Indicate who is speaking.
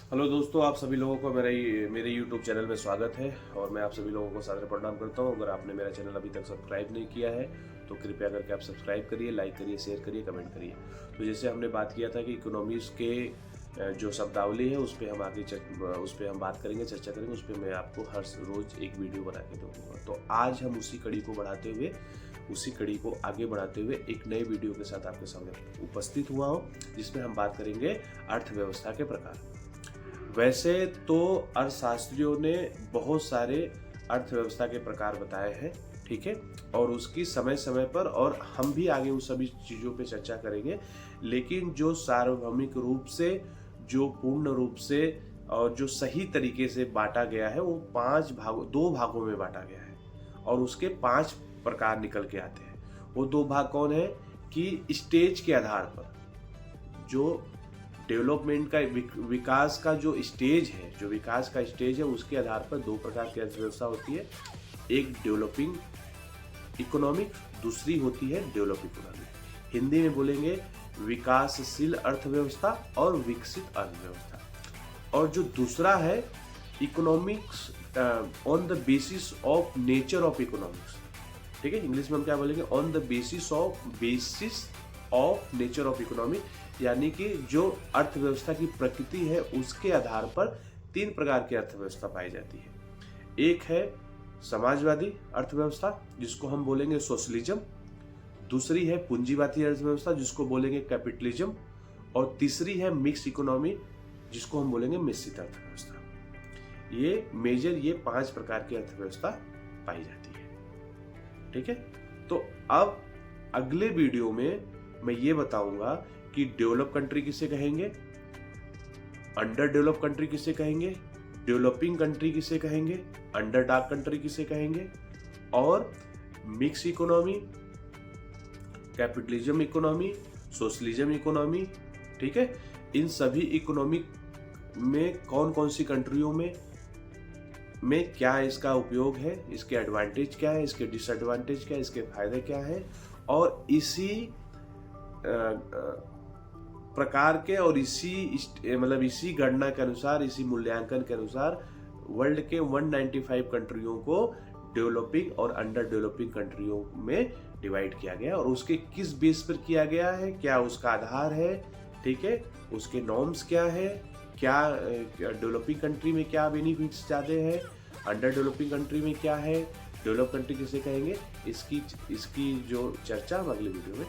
Speaker 1: Hello दोस्तों, आप सभी लोगों को मेरे YouTube चैनल में स्वागत है और मैं आप सभी लोगों को सादर प्रणाम करता हूं। अगर आपने मेरा चैनल अभी तक सब्सक्राइब नहीं किया है तो कृपया करके आप सब्सक्राइब करिए, लाइक करिए, शेयर करिए, कमेंट करिए। तो जैसे हमने बात किया था कि इकोनॉमिक्स के जो शब्दावली है उस पर हम बात करेंगे, चर्चा करेंगे। उस पर मैं आपको हर रोज़ एक वीडियो बना के दूंगा। तो आज हम उसी कड़ी को आगे बढ़ाते हुए एक नए वीडियो के साथ आपके सामने उपस्थित हुआ हूँ, जिसमें हम बात करेंगे अर्थव्यवस्था के प्रकार। वैसे तो अर्थशास्त्रियों ने बहुत सारे अर्थव्यवस्था के प्रकार बताए हैं, ठीक है, और उसकी समय समय पर, और हम भी आगे उस सभी चीज़ों पे चर्चा करेंगे। लेकिन जो सार्वभौमिक रूप से, जो पूर्ण रूप से और जो सही तरीके से बांटा गया है, वो दो भागों में बांटा गया है और उसके 5 प्रकार निकल के आते हैं। वो 2 भाग कौन है कि स्टेज के आधार पर, जो डेवलपमेंट का विकास का जो विकास का स्टेज है, उसके आधार पर 2 प्रकार की अर्थव्यवस्था होती है। एक डेवलपिंग इकोनॉमिक, दूसरी होती है डेवलप इकोनॉमिक। हिंदी में बोलेंगे विकासशील अर्थव्यवस्था और विकसित अर्थव्यवस्था। और जो दूसरा है economics on the basis of nature of economics, ठीक है, इंग्लिश में हम क्या बोलेंगे, on the basis of nature of economy, यानी कि जो अर्थव्यवस्था की प्रकृति है उसके आधार पर 3 प्रकार की अर्थव्यवस्था पाई जाती है। एक है समाजवादी अर्थव्यवस्था, जिसको हम बोलेंगे सोशलिज्म। दूसरी है पूंजीवादी अर्थव्यवस्था, जिसको बोलेंगे कैपिटलिज्म। और तीसरी है मिक्स इकोनॉमी, जिसको हम बोलेंगे मिश्रित अर्थव्यवस्था। ये 5 प्रकार की अर्थव्यवस्था पाई जाती है, ठीक है। तो अब अगले वीडियो में मैं ये बताऊंगा कि डेवलप कंट्री किसे कहेंगे, अंडर डेवलप कंट्री किसे कहेंगे, डेवलपिंग कंट्री किसे कहेंगे, अंडर डॉग कंट्री किसे कहेंगे, और mix economy, capitalism economy, socialism economy, ठीक है। इन सभी इकोनॉमिक में कौन कौन सी कंट्रियों में क्या इसका उपयोग है, इसके एडवांटेज क्या है, इसके डिसएडवांटेज क्या है, इसके फायदे क्या है, और इसी प्रकार के और इसी गणना के अनुसार, इसी मूल्यांकन के अनुसार वर्ल्ड के 195 कंट्रियों को डेवलपिंग और अंडर डेवलपिंग कंट्रियों में डिवाइड किया गया। और उसके किस बेस पर किया गया है, क्या उसका आधार है, ठीक है, उसके नॉर्म्स क्या है, क्या डेवलपिंग कंट्री में क्या बेनिफिट्स ज़्यादा है, अंडर डेवलपिंग कंट्री में क्या है, डेवलप कंट्री किसे कहेंगे, इसकी जो चर्चा हम अगले वीडियो में